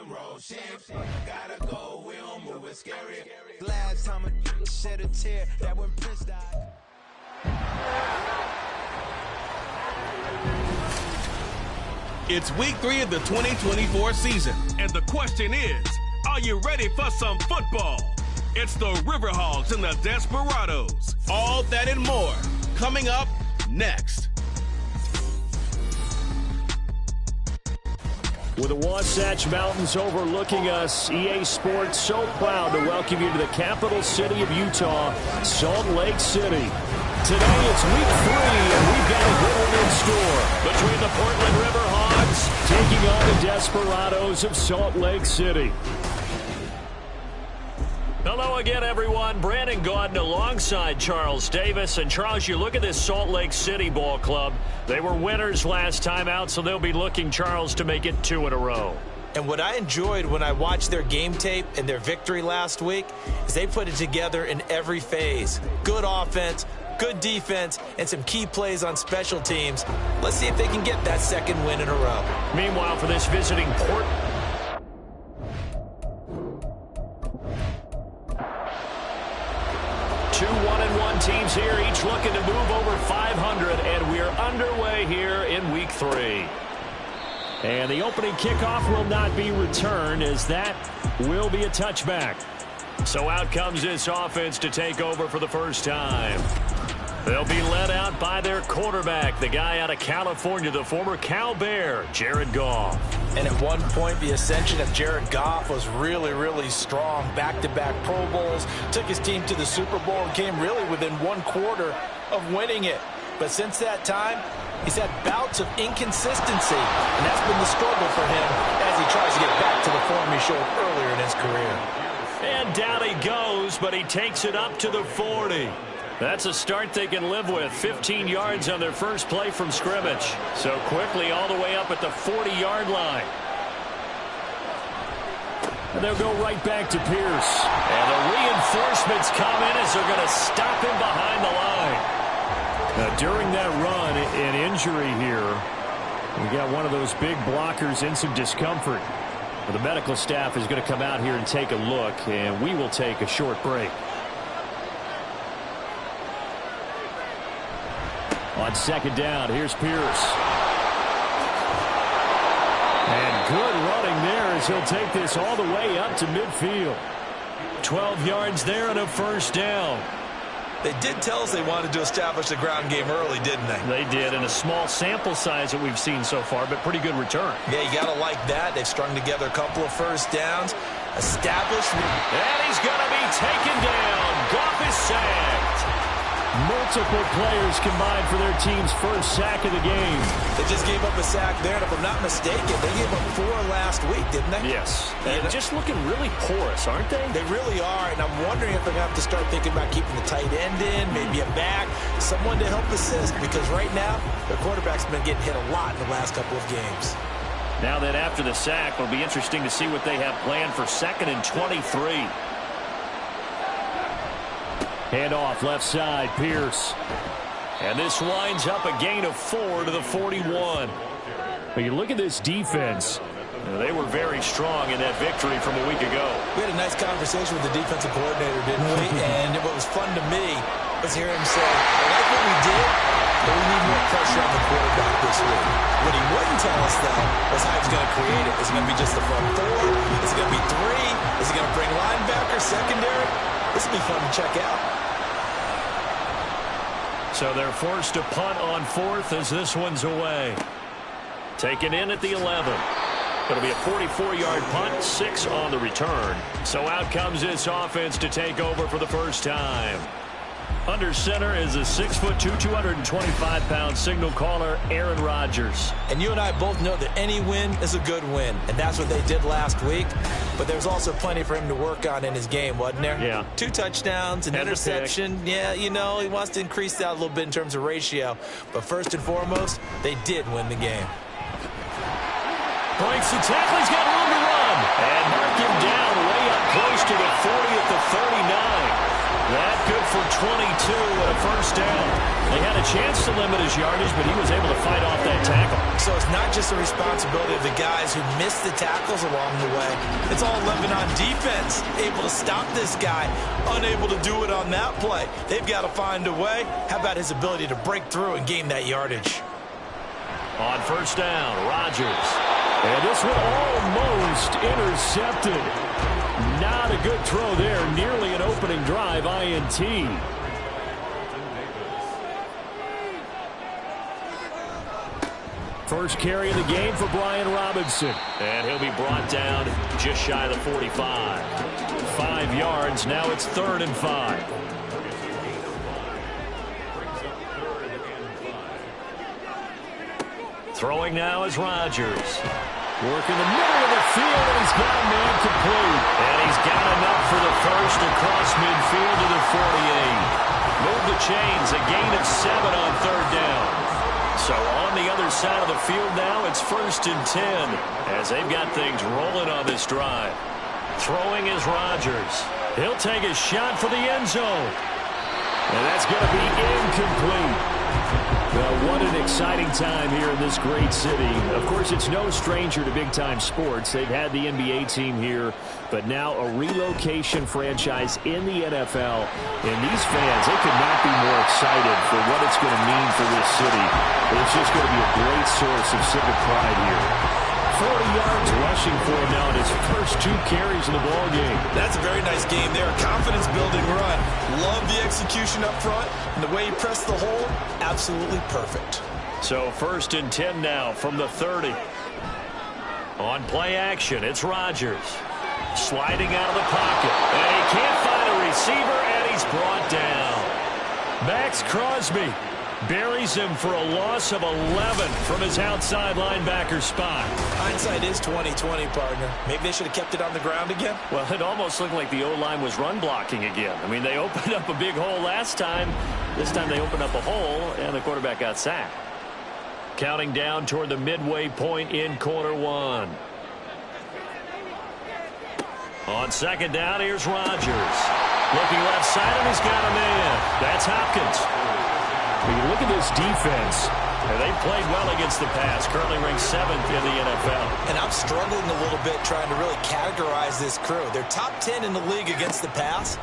roll shit. Gotta go, we don't move it scary. Last time a shed a tear, that when Prince died. It's week 3 of the 2024 season, and the question is, are you ready for some football? It's the River Hogs and the Desperados. All that and more coming up next. With the Wasatch Mountains overlooking us, EA Sports so proud to welcome you to the capital city of Utah, Salt Lake City. Today it's week 3, and we've got a good one in store between the Portland River Hogs taking on the Desperados of Salt Lake City. Hello again, everyone. Brandon Gaudin alongside Charles Davis. And Charles, you look at this Salt Lake City ball club. They were winners last time out, so they'll be looking, Charles, to make it 2 in a row. And what I enjoyed when I watched their game tape and their victory last week is they put it together in every phase. Good offense, good defense, and some key plays on special teams. Let's see if they can get that 2nd win in a row. Meanwhile, for this visiting Port. Two 1-1 teams here, each looking to move over 500, and we're underway here in week 3. And the opening kickoff will not be returned, as that will be a touchback. So out comes this offense to take over for the first time. They'll be led out by their quarterback, the guy out of California, the former Cal Bear, Jared Goff. And at one point, the ascension of Jared Goff was really, really strong. Back-to-back Pro Bowls, took his team to the Super Bowl, and came really within 1/4 of winning it. But since that time, he's had bouts of inconsistency, and that's been the struggle for him as he tries to get back to the form he showed earlier in his career. And down he goes, but he takes it up to the 40. That's a start they can live with. 15 yards on their first play from scrimmage. So quickly all the way up at the 40-yard line. And they'll go right back to Pierce. And the reinforcements come in as they're going to stop him behind the line. Now, during that run, an injury here. We got one of those big blockers in some discomfort. The medical staff is going to come out here and take a look, and we will take a short break. On 2nd down, here's Pierce. And good running there as he'll take this all the way up to midfield. 12 yards there and a first down. They did tell us they wanted to establish the ground game early, didn't they? They did, in a small sample size that we've seen so far, but pretty good return. Yeah, you got to like that. They've strung together a couple of first downs. Established. And he's going to be taken down. Goff is sacked. Multiple players combined for their team's first sack of the game. They just gave up a sack there, and if I'm not mistaken, they gave up 4 last week, didn't they? Yes. And just looking really porous, aren't they? They really are, and I'm wondering if they're going to have to start thinking about keeping the tight end in, maybe a back, someone to help assist, because right now, their quarterback's been getting hit a lot in the last couple of games. Now that after the sack, it'll be interesting to see what they have planned for 2nd and 23. Handoff left side, Pierce. And this winds up a gain of 4 to the 41. But you look at this defense. They were very strong in that victory from a week ago. We had a nice conversation with the defensive coordinator, didn't we? And what was fun to me was hear him say, I like what we did, but we need more pressure on the quarterback this week. What he wouldn't tell us, though, was how he's going to create it. Is it going to be just the front 4? Is it going to be 3? Is he going to bring linebacker, secondary? This will be fun to check out. So they're forced to punt on 4th as this one's away. Taken in at the 11. It'll be a 44-yard punt, 6 on the return. So out comes this offense to take over for the first time. Under center is a 6'2", 225-pound signal caller, Aaron Rodgers. And you and I both know that any win is a good win, and that's what they did last week. But there's also plenty for him to work on in his game, wasn't there? Yeah. 2 touchdowns, an interception. Yeah, you know, he wants to increase that a little bit in terms of ratio. But first and foremost, they did win the game. Breaks the tackle, he's got room to run. And mark him down way up close to the 40 at the 39. That good for 22 and a first down. They had a chance to limit his yardage, but he was able to fight off that tackle. So it's not just the responsibility of the guys who missed the tackles along the way. It's all living on defense, able to stop this guy, unable to do it on that play. They've got to find a way. How about his ability to break through and gain that yardage? On first down, Rodgers. And this one almost intercepted. Not a good throw there. Nearly an opening drive, INT. First carry of the game for Brian Robinson. And he'll be brought down just shy of the 45. 5 yards. Now it's 3rd and 5. Throwing now is Rodgers. Working the middle of the field, and he's got a man complete. And he's got enough for the first across midfield to the 48. Move the chains, a gain of 7 on 3rd down. So on the other side of the field now, it's 1st and 10 as they've got things rolling on this drive. Throwing is Rodgers. He'll take a shot for the end zone. And that's going to be incomplete. Well, what an exciting time here in this great city. Of course, it's no stranger to big-time sports. They've had the NBA team here, but now a relocation franchise in the NFL. And these fans, they could not be more excited for what it's going to mean for this city. It's just going to be a great source of civic pride here. 40 yards rushing for him now in his first 2 carries in the ball game. That's a very nice game there. Confidence-building run. Love the execution up front. And the way he pressed the hole, absolutely perfect. So 1st and 10 now from the 30. On play action, it's Rodgers. Sliding out of the pocket. And he can't find a receiver, and he's brought down. Max Crosby buries him for a loss of 11 from his outside linebacker spot. Hindsight is 20/20, partner. Maybe they should have kept it on the ground again. Well, it almost looked like the O-line was run blocking again. I mean, they opened up a big hole last time. This time they opened up a hole, and the quarterback got sacked. Counting down toward the midway point in quarter 1. On 2nd down, here's Rodgers. Looking left side, and he's got a man. That's Hopkins. You look at this defense, and they played well against the pass, currently ranked 7th in the NFL. And I'm struggling a little bit trying to really categorize this crew. They're top 10 in the league against the pass,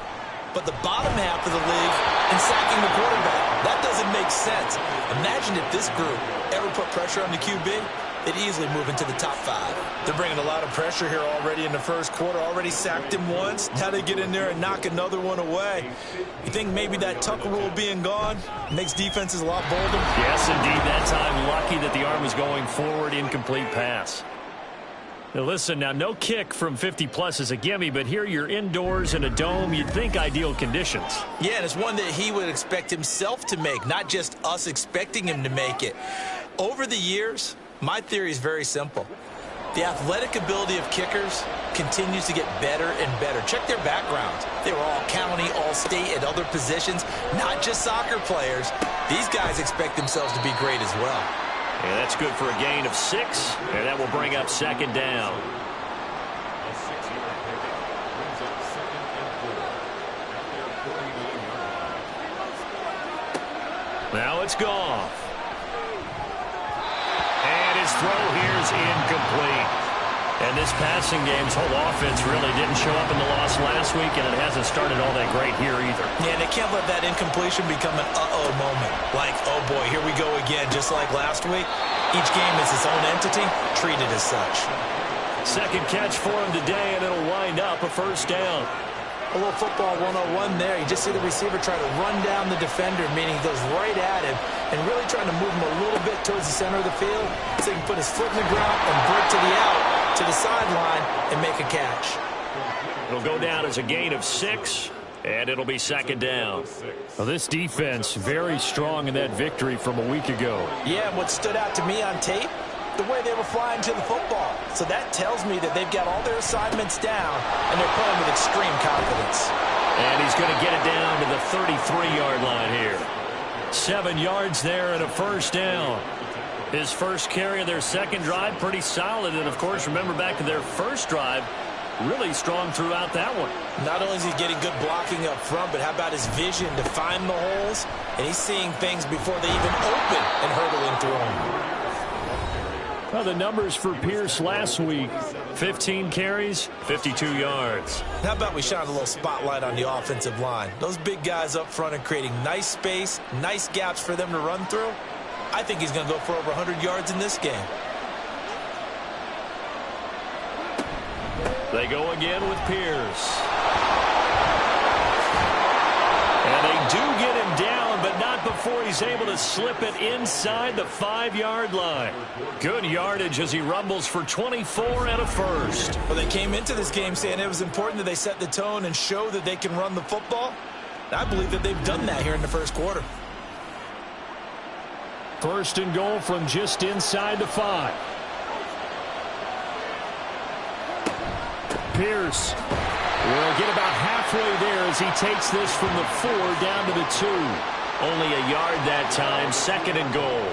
but the bottom half of the league in sacking the quarterback. That doesn't make sense. Imagine if this group ever put pressure on the QB, they'd easily move into the top 5. They're bringing a lot of pressure here already in the first quarter. Already sacked him once. Now they get in there and knock another one away. You think maybe that Tucker rule being gone makes defenses a lot bolder? Yes, indeed. That time, lucky that the arm was going forward. Incomplete pass. Now listen, now no kick from 50-plus is a gimme, but here you're indoors in a dome. You'd think ideal conditions. Yeah, and it's one that he would expect himself to make, not just us expecting him to make it. Over the years, my theory is very simple. The athletic ability of kickers continues to get better and better. Check their backgrounds. They were all county, all state at other positions, not just soccer players. These guys expect themselves to be great as well. And that's good for a gain of 6, and that will bring up 2nd down. Now it's Goff. And his throw here is incomplete. And this passing game's whole offense really didn't show up in the loss last week, and it hasn't started all that great here either. Yeah, and they can't let that incompletion become an uh-oh moment. Like, oh boy, here we go again, just like last week. Each game is its own entity, treated as such. Second catch for him today, and it'll wind up a 1st down. A little football 101 there. You just see the receiver try to run down the defender, meaning he goes right at him and really trying to move him a little bit towards the center of the field so he can put his foot in the ground and break to the out, to the sideline, and make a catch. It'll go down as a gain of 6, and it'll be 2nd down. Well, this defense very strong in that victory from a week ago. Yeah, and what stood out to me on tape, the way they were flying to the football. So that tells me that they've got all their assignments down, and they're playing with extreme confidence. And he's going to get it down to the 33-yard line here. 7 yards there and a 1st down. His first carry of their second drive, pretty solid. And, of course, remember back to their first drive, really strong throughout that one. Not only is he getting good blocking up front, but how about his vision to find the holes? And he's seeing things before they even open and hurdling through them. Well, the numbers for Pierce last week, 15 carries, 52 yards. How about we shine a little spotlight on the offensive line? Those big guys up front are creating nice space, nice gaps for them to run through. I think he's going to go for over 100 yards in this game. They go again with Pierce. And they do get him down, but not before he's able to slip it inside the 5-yard line. Good yardage as he rumbles for 24 and a first. Well, they came into this game saying it was important that they set the tone and show that they can run the football. I believe that they've done that here in the first quarter. First and goal from just inside the 5. Pierce will get about halfway there as he takes this from the 4 down to the 2. Only a yard that time, second and goal.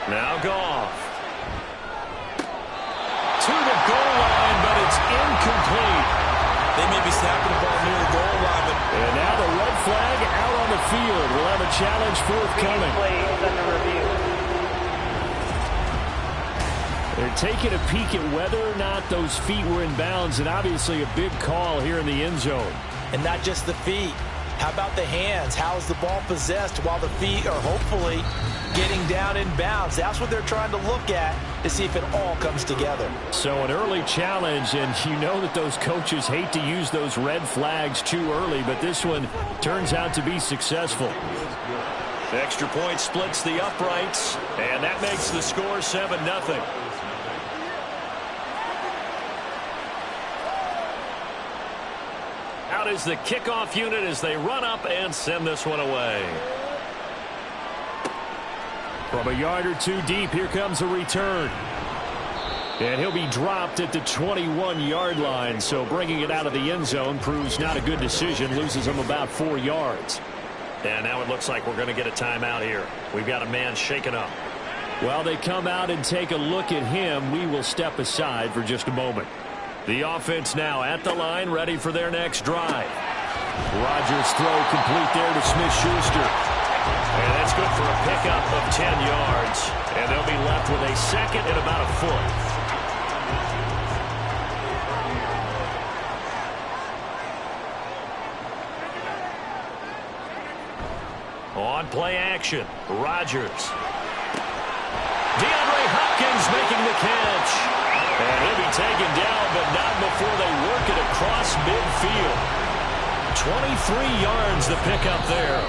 Now Goff. To the goal line, but it's incomplete. They may be snapping the ball near the goal line, but... And now the red flag out on the field. We'll have a challenge forthcoming. They're taking a peek at whether or not those feet were in bounds, and obviously a big call here in the end zone. And not just the feet. How about the hands? How is the ball possessed while the feet are hopefully getting down in bounds? That's what they're trying to look at to see if it all comes together. So an early challenge, and you know that those coaches hate to use those red flags too early, but this one turns out to be successful. The extra point splits the uprights, and that makes the score 7-0. Out is the kickoff unit as they run up and send this one away. From a yard or two deep, here comes a return. And he'll be dropped at the 21-yard line, so bringing it out of the end zone proves not a good decision, loses him about 4 yards. And now it looks like we're going to get a timeout here. We've got a man shaken up. While they come out and take a look at him, we will step aside for just a moment. The offense now at the line, ready for their next drive. Rodgers' throw complete there to Smith-Schuster. And that's good for a pickup of 10 yards. And they'll be left with a second and about a foot. On play action, Rodgers. DeAndre Hopkins making the catch. And he'll be taken down, but not before they work it across midfield. 23 yards the pickup there.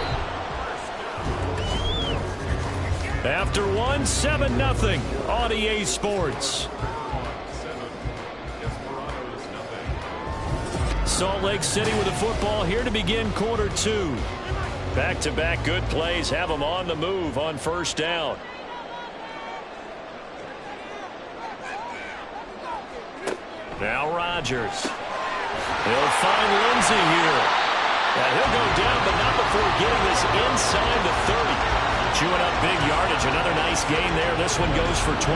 After one, 7-0 on EA Sports. Salt Lake City with the football here to begin quarter 2. Back-to-back good plays have them on the move on first down. Now Rodgers. He'll find Lindsey here. And he'll go down, but not before getting this inside the 30. Chewing up big yardage. Another nice gain there. This one goes for 20.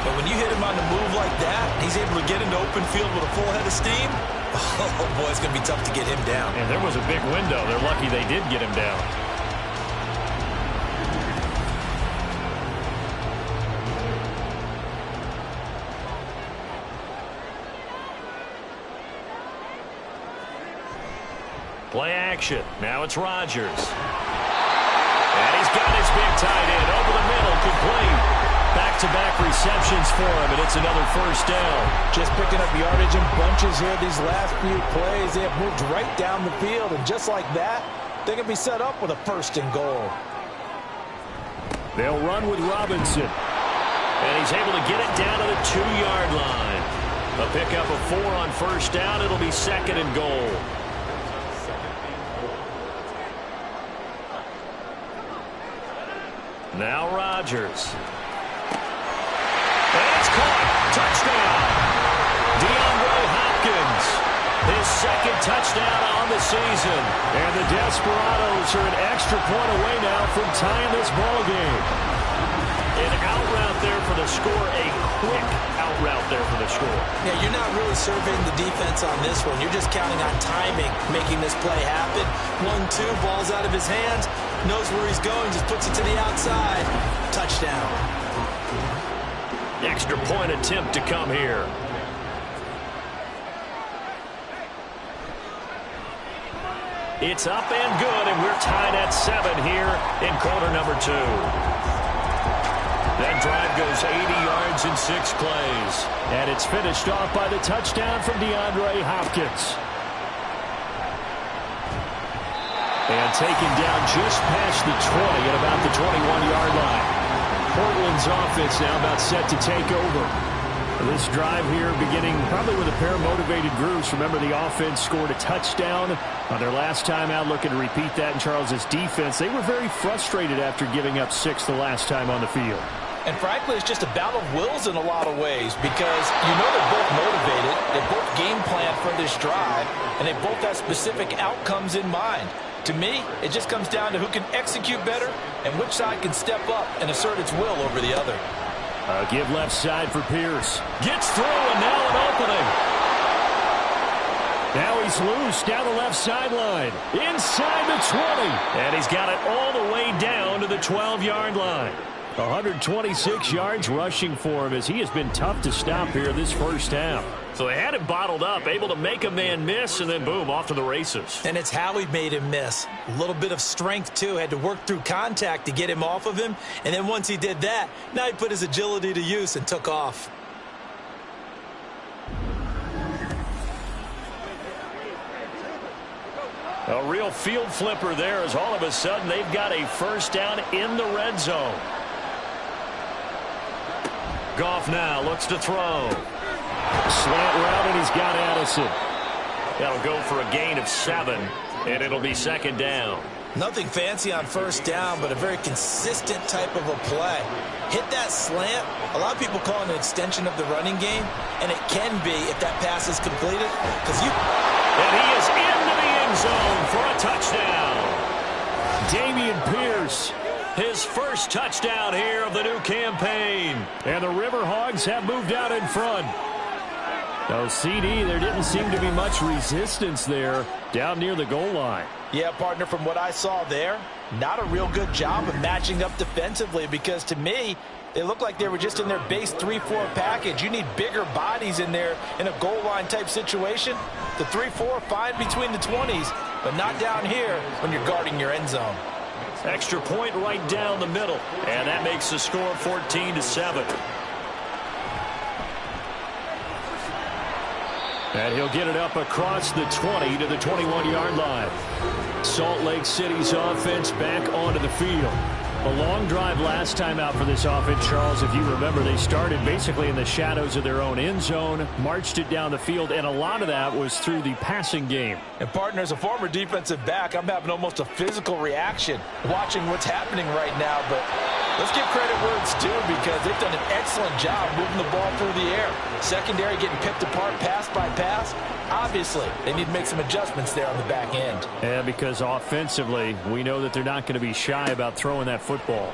But when you hit him on the move like that, he's able to get into open field with a full head of steam. Oh, boy, it's going to be tough to get him down. And there was a big window. They're lucky they did get him down. Play action. Now it's Rodgers. And he's got his big tight end over the middle, complete. Back-to-back receptions for him, and it's another first down. Just picking up yardage in bunches here these last few plays. They have moved right down the field, and just like that, they can be set up with a first and goal. They'll run with Robinson. And he's able to get it down to the 2-yard line. A pickup of 4 on first down. It'll be second and goal. Now Rodgers. And it's caught. Touchdown. DeAndre Hopkins. His second touchdown on the season. And the Desperados are an extra point away now from tying this ball game. An outright they'll score a quick out route there for the score. Yeah, you're not really surveying the defense on this one. You're just counting on timing, making this play happen. 1-2, ball's out of his hands, knows where he's going, just puts it to the outside. Touchdown. Extra point attempt to come here. It's up and good, and we're tied at 7 here in quarter number 2. That drive goes 80 yards in 6 plays. And it's finished off by the touchdown from DeAndre Hopkins. And taken down just past the 20 at about the 21-yard line. Portland's offense now about set to take over. This drive here beginning probably with a pair of motivated groups. Remember, the offense scored a touchdown on their last time out, looking to repeat that in Charles's defense. They were very frustrated after giving up 6 the last time on the field. And frankly, it's just a battle of wills in a lot of ways because you know they're both motivated, they both game plan for this drive, and they both have specific outcomes in mind. To me, it just comes down to who can execute better and which side can step up and assert its will over the other. Give left side for Pierce. Gets through, and now an opening. Now he's loose down the left sideline. Inside the 20. And he's got it all the way down to the 12-yard line. 126 yards rushing for him as he has been tough to stop here this first half. So they had him bottled up, able to make a man miss, and then boom, off to the races. And it's how he made him miss. A little bit of strength, too. Had to work through contact to get him off of him. And then once he did that, now he put his agility to use and took off. A real field flipper there as all of a sudden they've got a first down in the red zone. Goff now looks to throw. Slant route, and he's got Addison. That'll go for a gain of 7, and it'll be second down. Nothing fancy on first down, but a very consistent type of a play. Hit that slant. A lot of people call it an extension of the running game, and it can be if that pass is completed. And he is into the end zone for a touchdown. Dameon Pierce, his first touchdown here of the new campaign. And the River Hogs have moved out in front. No, CD, there didn't seem to be much resistance there down near the goal line. Yeah, partner, from what I saw there, not a real good job of matching up defensively because to me, they looked like they were just in their base 3-4 package. You need bigger bodies in there in a goal line type situation. The 3-4 fine between the 20s, but not down here when you're guarding your end zone. Extra point right down the middle, and that makes the score 14-7. And he'll get it up across the 20 to the 21-yard line. Salt Lake City's offense back onto the field. A long drive last time out for this offense, Charles. If you remember, they started basically in the shadows of their own end zone, marched it down the field, and a lot of that was through the passing game. And, partner, as a former defensive back, I'm having almost a physical reaction watching what's happening right now. But let's give credit where it's due because they've done an excellent job moving the ball through the air. Secondary getting picked apart pass by pass. Obviously, they need to make some adjustments there on the back end. Yeah, because offensively, we know that they're not going to be shy about throwing that football.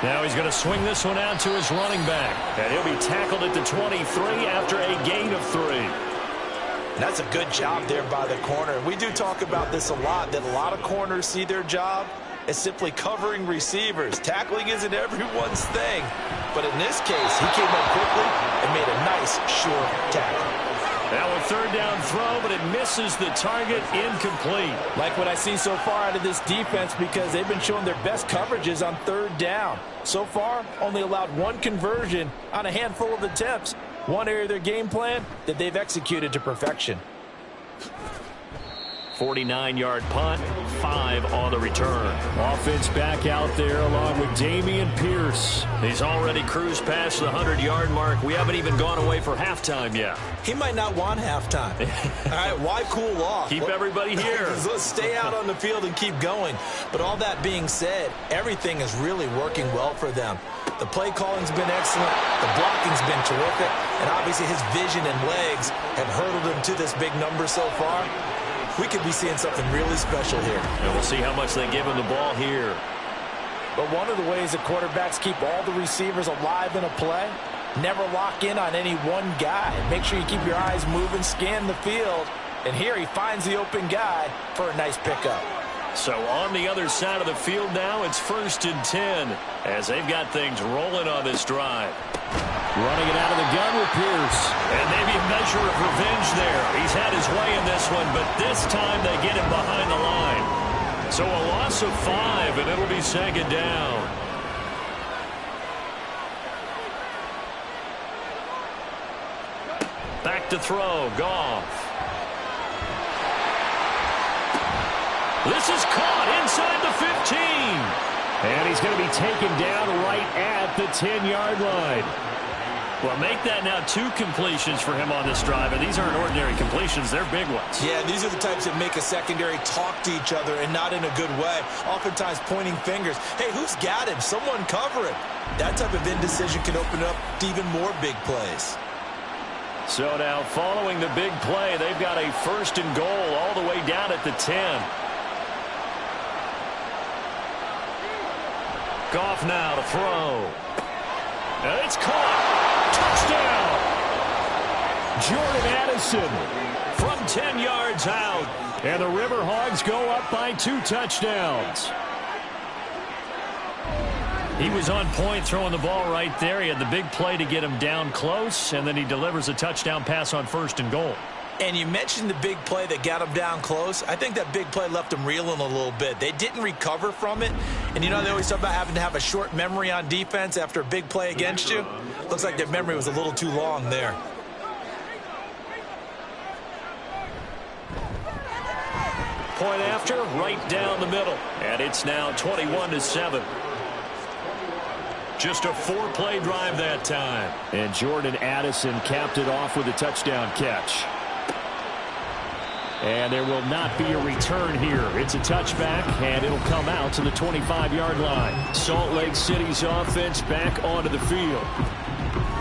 Now he's going to swing this one out to his running back. And he'll be tackled at the 23 after a gain of 3. That's a good job there by the corner. We do talk about this a lot, that a lot of corners see their job as simply covering receivers. Tackling isn't everyone's thing. But in this case, he came up quickly and made a nice, sure tackle. Now a third down throw, but it misses the target, incomplete. Like what I see so far out of this defense because they've been showing their best coverages on third down. So far, only allowed 1 conversion on a handful of attempts. One area of their game plan that they've executed to perfection. 49-yard punt, 5 on the return. Offense back out there along with Dameon Pierce. He's already cruised past the 100-yard mark. We haven't even gone away for halftime yet. He might not want halftime. All right, why cool off? Keep everybody here. Let's stay out on the field and keep going. But all that being said, everything is really working well for them. The play calling's been excellent. The blocking's been terrific. And obviously his vision and legs have hurdled him to this big number so far. We could be seeing something really special here. And we'll see how much they give him the ball here. But one of the ways that quarterbacks keep all the receivers alive in a play, never lock in on any one guy. Make sure you keep your eyes moving, scan the field. And here he finds the open guy for a nice pickup. So on the other side of the field now, it's 1st and 10 as they've got things rolling on this drive. Running it out of the gun with Pierce. And maybe a measure of revenge there. He's had his way in this one, but this time they get him behind the line. So a loss of 5, and it'll be 2nd down. Back to throw, Goff. This is caught inside the 15. And he's going to be taken down right at the 10-yard line. Well, make that now 2 completions for him on this drive, and these aren't ordinary completions. They're big ones. Yeah, these are the types that make a secondary talk to each other and not in a good way. Oftentimes pointing fingers. Hey, who's got him? Someone cover him. That type of indecision can open up to even more big plays. So now following the big play, they've got a 1st and goal all the way down at the 10. Goff now to throw. And it's caught. Touchdown. Jordan Addison from 10 yards out. And the River Hogs go up by 2 touchdowns. He was on point throwing the ball right there. He had the big play to get him down close, and then he delivers a touchdown pass on 1st and goal. And you mentioned the big play that got him down close. I think that big play left him reeling a little bit. They didn't recover from it. And you know, they always talk about having to have a short memory on defense after a big play against you. Looks like their memory was a little too long there. Point after, right down the middle. And it's now 21-7. Just a 4-play drive that time. And Jordan Addison capped it off with a touchdown catch. And there will not be a return here. It's a touchback, and it'll come out to the 25-yard line. Salt Lake City's offense back onto the field.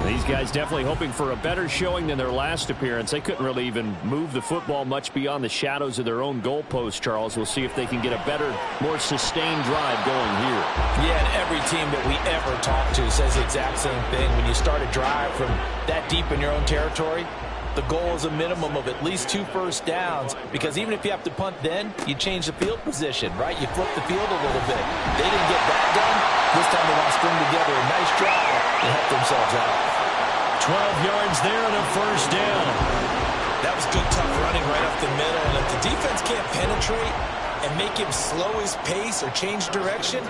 These guys definitely hoping for a better showing than their last appearance. They couldn't really even move the football much beyond the shadows of their own goalpost, Charles. We'll see if they can get a better, more sustained drive going here. Yeah, and every team that we ever talk to says the exact same thing. When you start a drive from that deep in your own territory, the goal is a minimum of at least 2 first downs, because even if you have to punt then, you change the field position, right? You flip the field a little bit. They didn't get that done. This time they want to string together a nice drive and help themselves out. 12 yards there and a 1st down. That was good, tough running right up the middle. And if the defense can't penetrate and make him slow his pace or change direction,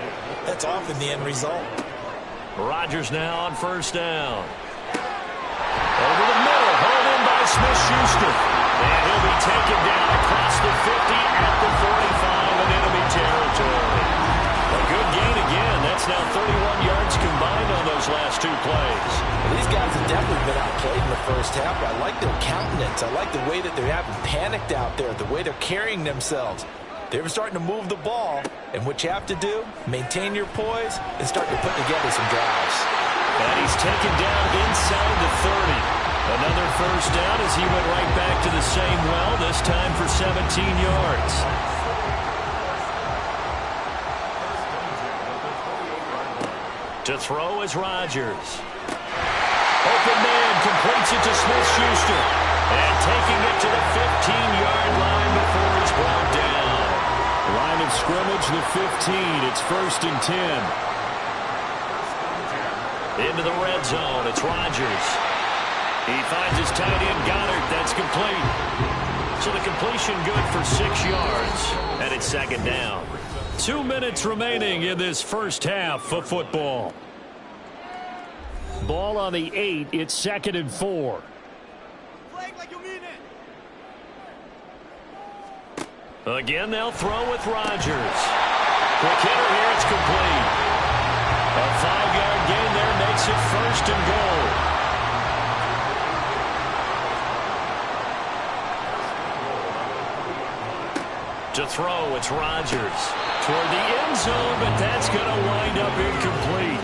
that's often the end result. Rodgers now on 1st down. Over the middle, hauled in by Smith-Schuster. And he'll be taken down across the 50 at the 45 in enemy territory. A good gain again. That's now 31 yards combined on those last 2 plays. Well, these guys have definitely been outplayed in the first half. I like their countenance. I like the way that they haven't panicked out there, the way they're carrying themselves. They're starting to move the ball, and what you have to do, maintain your poise and start to put together some drives. And he's taken down inside the 30. Another 1st down as he went right back to the same well, this time for 17 yards. To throw is Rodgers. Open man completes it to Smith-Schuster. And taking it to the 15-yard line before he's brought down. Line of scrimmage, the 15. It's 1st and 10. Into the red zone. It's Rodgers. He finds his tight end, Goddard. That's complete. So the completion good for 6 yards. And it's 2nd down. 2 minutes remaining in this first half of football. Ball on the 8. It's 2nd and 4. Again, they'll throw with Rodgers. Quick hitter here. It's complete. A 5-yard gain there makes it 1st and goal. To throw, it's Rodgers. Toward the end zone, but that's going to wind up incomplete.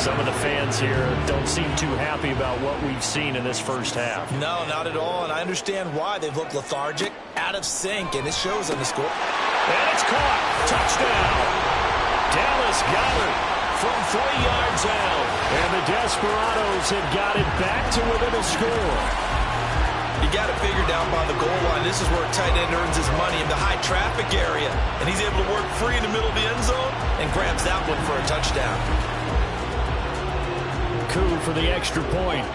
Some of the fans here don't seem too happy about what we've seen in this first half. No, not at all, and I understand why. They've looked lethargic, out of sync, and it shows on the score. And it's caught. Touchdown. Dallas Goedert from 3 yards out. And the Desperados have got it back to within a score. You got it figured out by the goal line. This is where a tight end earns his money, in the high traffic area. And he's able to work free in the middle of the end zone and grabs that one for a touchdown. Coup for the extra point.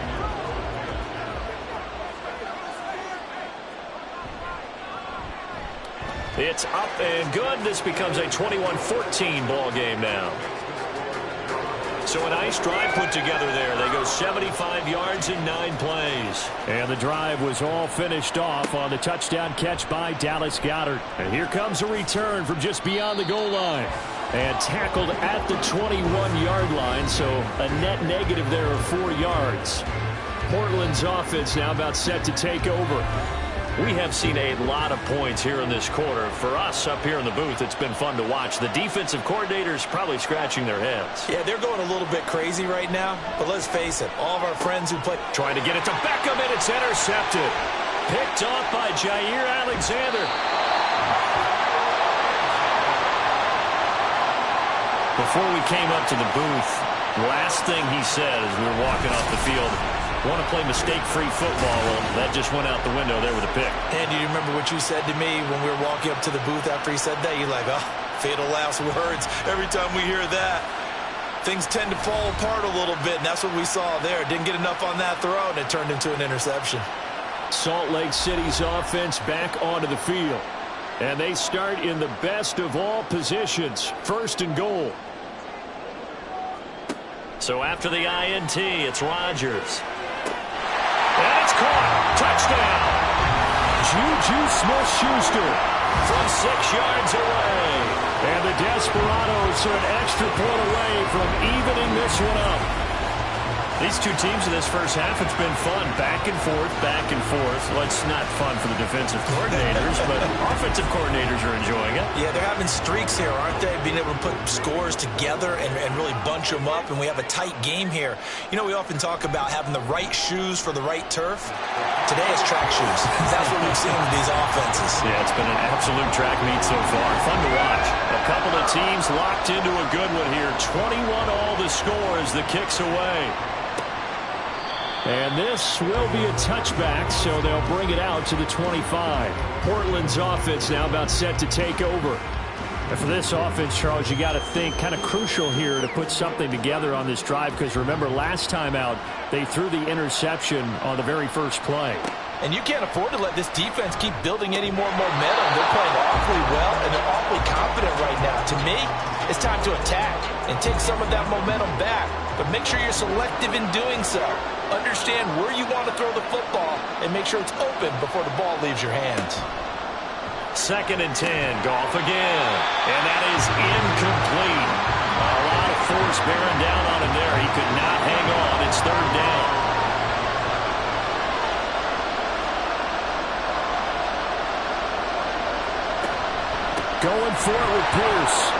It's up and good. This becomes a 21-14 ball game now. So a nice drive put together there. They go 75 yards in 9 plays. And the drive was all finished off on the touchdown catch by Dallas Goedert. And here comes a return from just beyond the goal line. And tackled at the 21-yard line, so a net negative there of 4 yards. Portland's offense now about set to take over. We have seen a lot of points here in this quarter. For us up here in the booth, it's been fun to watch. The defensive coordinators probably scratching their heads. Yeah, they're going a little bit crazy right now, but let's face it, all of our friends who play... Trying to get it to Beckham, and it's intercepted. Picked off by Jair Alexander. Before we came up to the booth, last thing he said as we were walking off the field, want to play mistake-free football. Well, that just went out the window there with a pick. And do you remember what you said to me when we were walking up to the booth after he said that? You're like, oh, fatal last words. Every time we hear that, things tend to fall apart a little bit, and that's what we saw there. Didn't get enough on that throw, and it turned into an interception. Salt Lake City's offense back onto the field. And they start in the best of all positions, 1st and goal. So after the INT, it's Rodgers. And it's caught. Touchdown. Juju Smith-Schuster from 6 yards away. And the Desperados are an extra point away from evening this one up. These two teams in this first half, it's been fun. Back and forth, back and forth. Well, it's not fun for the defensive coordinators, but offensive coordinators are enjoying it. Yeah, they're having streaks here, aren't they? Being able to put scores together and really bunch them up, and we have a tight game here. You know, we often talk about having the right shoes for the right turf. Today is track shoes. That's what we've seen with these offenses. Yeah, it's been an absolute track meet so far. Fun to watch. A couple of teams locked into a good one here. 21 all the score as the kick's away. And this will be a touchback, so they'll bring it out to the 25. Portland's offense now about set to take over. And for this offense, Charles, you got to think kind of crucial here to put something together on this drive, because remember last time out, they threw the interception on the very first play. And you can't afford to let this defense keep building any more momentum. They're playing awfully well, and they're awfully confident right now. To me, it's time to attack and take some of that momentum back. But make sure you're selective in doing so. Understand where you want to throw the football and make sure it's open before the ball leaves your hands. 2nd and 10, Goff again. And that is incomplete. A lot of force bearing down on him there. He could not hang on. It's 3rd down. Going for it with Pierce.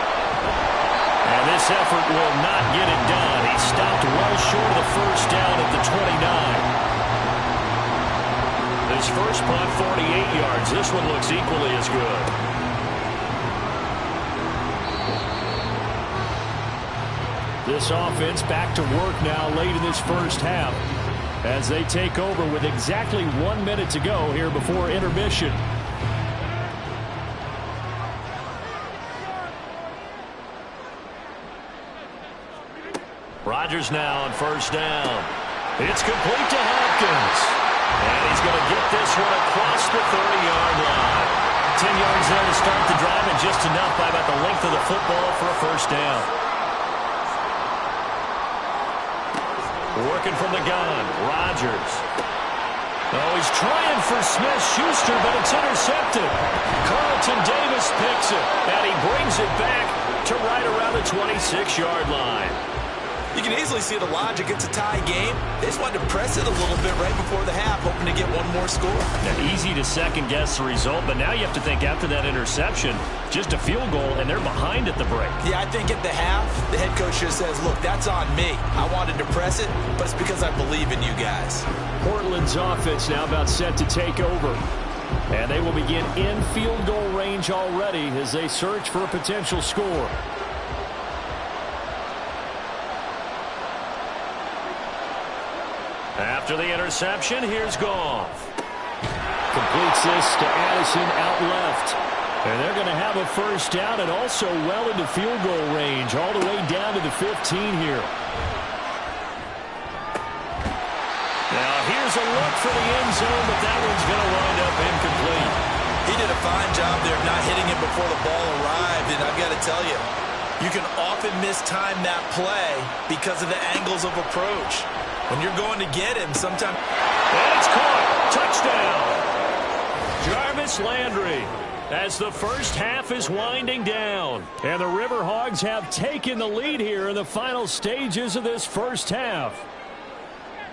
And this effort will not get it done. He stopped well short of the first down at the 29. His first punt, 48 yards. This one looks equally as good. This offense back to work now late in this first half as they take over with exactly 1 minute to go here before intermission. Rodgers now on 1st down. It's complete to Hopkins. And he's going to get this one across the 30-yard line. 10 yards there to start the drive, and just enough by about the length of the football for a 1st down. Working from the gun, Rodgers. Oh, he's trying for Smith-Schuster, but it's intercepted. Carlton Davis picks it, and he brings it back to right around the 26-yard line. You can easily see the logic. It's a tie game. They just wanted to press it a little bit right before the half, hoping to get one more score. Now, easy to second-guess the result, but now you have to think after that interception, just a field goal, and they're behind at the break. Yeah, I think at the half, the head coach just says, look, that's on me. I wanted to press it, but it's because I believe in you guys. Portland's offense now about set to take over. And they will begin in field goal range already as they search for a potential score. After the interception, here's Goff. Completes this to Addison out left. And they're going to have a first down and also well into field goal range, all the way down to the 15 here. Now here's a look for the end zone, but that one's going to wind up incomplete. He did a fine job there of not hitting him before the ball arrived, and I've got to tell you, you can often mistime that play because of the angles of approach. When you're going to get him, sometimes... And it's caught. Touchdown. Jarvis Landry. As the first half is winding down. And the River Hogs have taken the lead here in the final stages of this first half.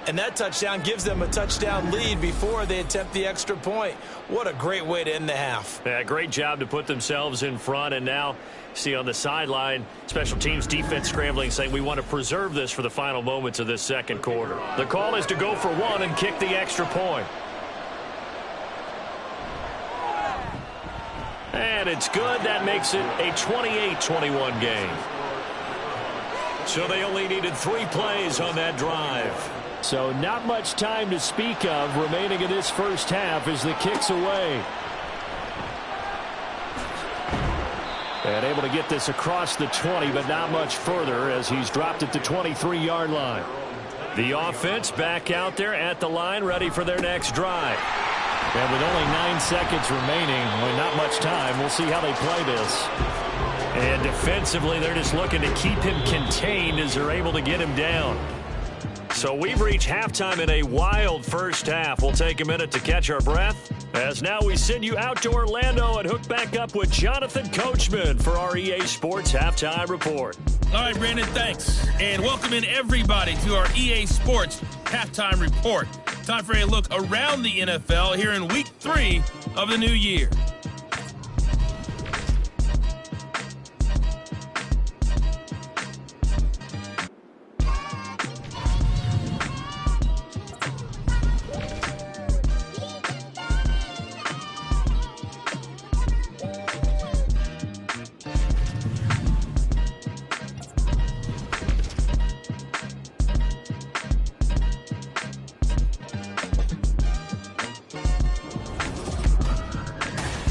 And that touchdown gives them a touchdown lead before they attempt the extra point. What a great way to end the half. Yeah, great job to put themselves in front. And now, see on the sideline, special teams defense scrambling, saying we want to preserve this for the final moments of this second quarter. The call is to go for one and kick the extra point. And it's good. That makes it a 28-21 game. So they only needed 3 plays on that drive. So not much time to speak of remaining in this first half as the kick's away. And able to get this across the 20, but not much further as he's dropped it to 23-yard line. The offense back out there at the line, ready for their next drive. And with only 9 seconds remaining, well, not much time, we'll see how they play this. And defensively, they're just looking to keep him contained as they're able to get him down. So we've reached halftime in a wild first half. We'll take a minute to catch our breath, as now we send you out to Orlando and hook back up with Jonathan Coachman for our EA Sports Halftime Report. All right, Brandon, thanks. And welcome in everybody to our EA Sports Halftime Report. Time for a look around the NFL here in Week 3 of the new year.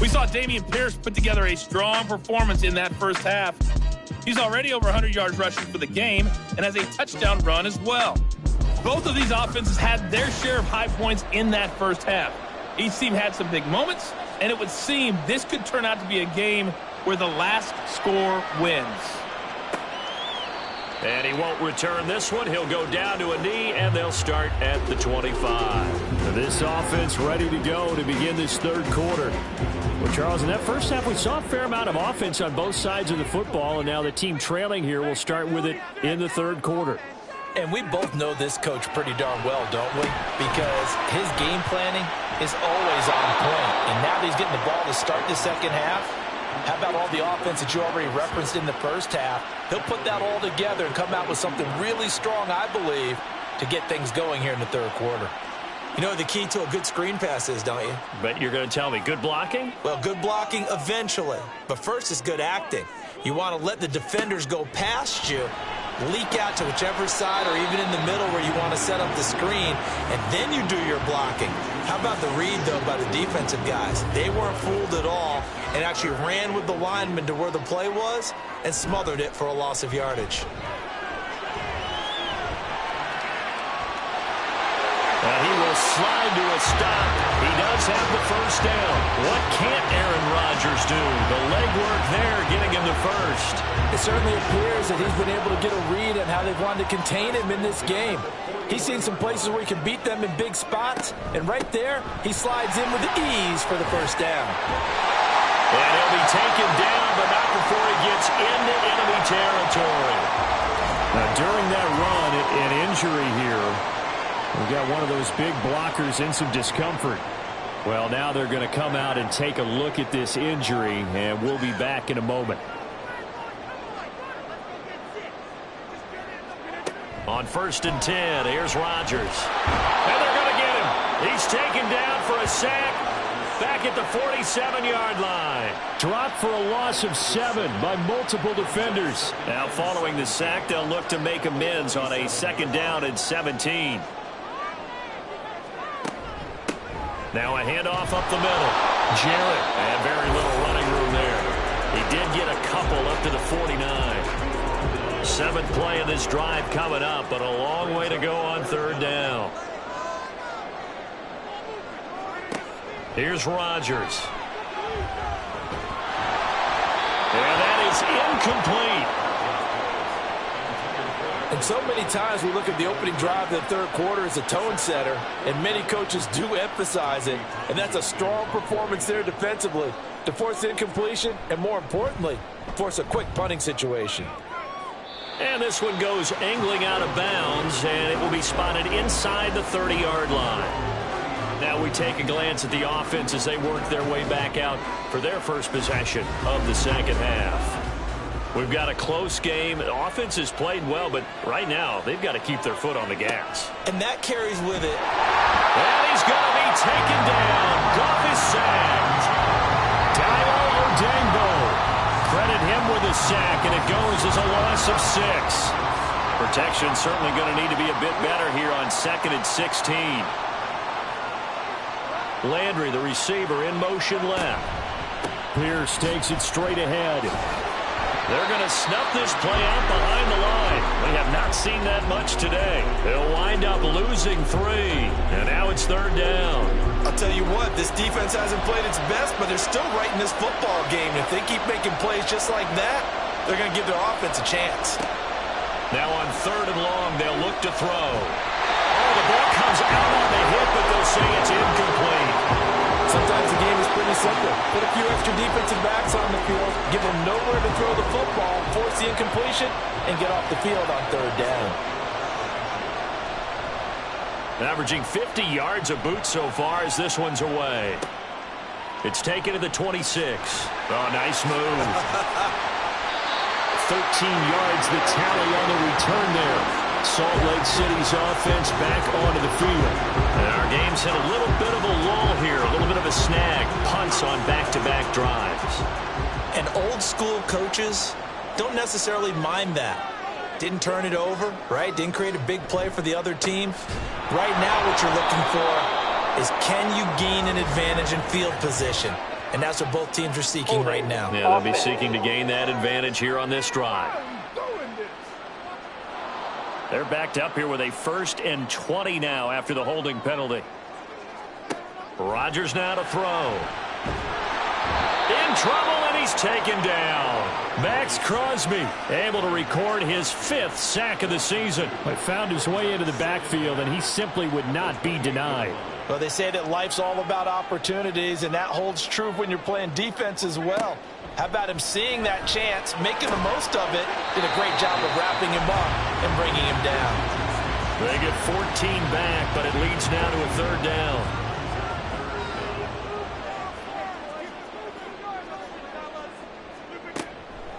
We saw Dameon Pierce put together a strong performance in that first half. He's already over 100 yards rushing for the game and has a touchdown run as well. Both of these offenses had their share of high points in that first half. Each team had some big moments, and it would seem this could turn out to be a game where the last score wins. And he won't return this one. He'll go down to a knee, and they'll start at the 25. This offense ready to go to begin this third quarter. Well, Charles, in that first half, we saw a fair amount of offense on both sides of the football, and now the team trailing here will start with it in the third quarter. And we both know this coach pretty darn well, don't we? Because his game planning is always on point. And now that he's getting the ball to start the second half, how about all the offense that you already referenced in the first half? He'll put that all together and come out with something really strong, I believe, to get things going here in the third quarter. You know what the key to a good screen pass is, don't you? But you're going to tell me, good blocking? Well, good blocking eventually. But first is good acting. You want to let the defenders go past you, leak out to whichever side or even in the middle where you want to set up the screen, and then you do your blocking. How about the read, though, by the defensive guys? They weren't fooled at all and actually ran with the lineman to where the play was and smothered it for a loss of yardage. And he will slide to a stop. He does have the first down. What can't Aaron Rodgers do? The legwork there getting him the first. It certainly appears that he's been able to get a read on how they've wanted to contain him in this game. He's seen some places where he can beat them in big spots, and right there, he slides in with ease for the first down. And he'll be taken down, but not before he gets into enemy territory. Now, during that run, an injury here. We've got one of those big blockers in some discomfort. Well, now they're going to come out and take a look at this injury, and we'll be back in a moment. On 1st and 10, here's Rodgers. And they're going to get him. He's taken down for a sack back at the 47-yard line. Dropped for a loss of 7 by multiple defenders. Now, following the sack, they'll look to make amends on a 2nd down and 17. Now a handoff up the middle. Jarrett, and very little running room there. He did get a couple up to the 49. 7th play of this drive coming up, but a long way to go on 3rd down. Here's Rodgers. And that is incomplete. And so many times we look at the opening drive of the 3rd quarter as a tone setter, and many coaches do emphasize it, and that's a strong performance there defensively to force incompletion and, more importantly, force a quick punting situation. And this one goes angling out of bounds, and it will be spotted inside the 30-yard line. Now we take a glance at the offense as they work their way back out for their first possession of the 2nd half. We've got a close game. The offense has played well, but right now they've got to keep their foot on the gas. And that carries with it. And he's going to be taken down. Goff is sacked. Dayo Odeyingbo. Credit him with a sack, and it goes as a loss of 6. Protection certainly going to need to be a bit better here on 2nd and 16. Landry, the receiver, in motion left. Pierce takes it straight ahead. They're going to snuff this play out behind the line. We have not seen that much today. They'll wind up losing 3, and now it's 3rd down. I'll tell you what, this defense hasn't played its best, but they're still right in this football game. If they keep making plays just like that, they're going to give their offense a chance. Now on 3rd and long, they'll look to throw. Oh, the ball comes out on the hit, but they'll say it's incomplete. Sometimes the game is pretty simple. Put a few extra defensive backs on the field, give them nowhere to throw the football, force the incompletion, and get off the field on 3rd down. Averaging 50 yards a boot so far as this one's away. It's taken to the 26. Oh, nice move. 13 yards the tally on the return there. Salt Lake City's offense back onto the field. And our game's hit a little bit of a lull here, a little bit of a snag. Punts on back-to-back drives. And old-school coaches don't necessarily mind that. Didn't turn it over, right? Didn't create a big play for the other team. Right now what you're looking for is, can you gain an advantage in field position? And that's what both teams are seeking right now. Yeah, they'll be seeking to gain that advantage here on this drive. They're backed up here with a 1st and 20 now after the holding penalty. Rodgers now to throw. In trouble, and he's taken down. Max Crosby able to record his 5th sack of the season. But found his way into the backfield, and he simply would not be denied. Well, they say that life's all about opportunities, and that holds true when you're playing defense as well. How about him seeing that chance, making the most of it, did a great job of wrapping him up and bringing him down. They get 14 back, but it leads now to a 3rd down.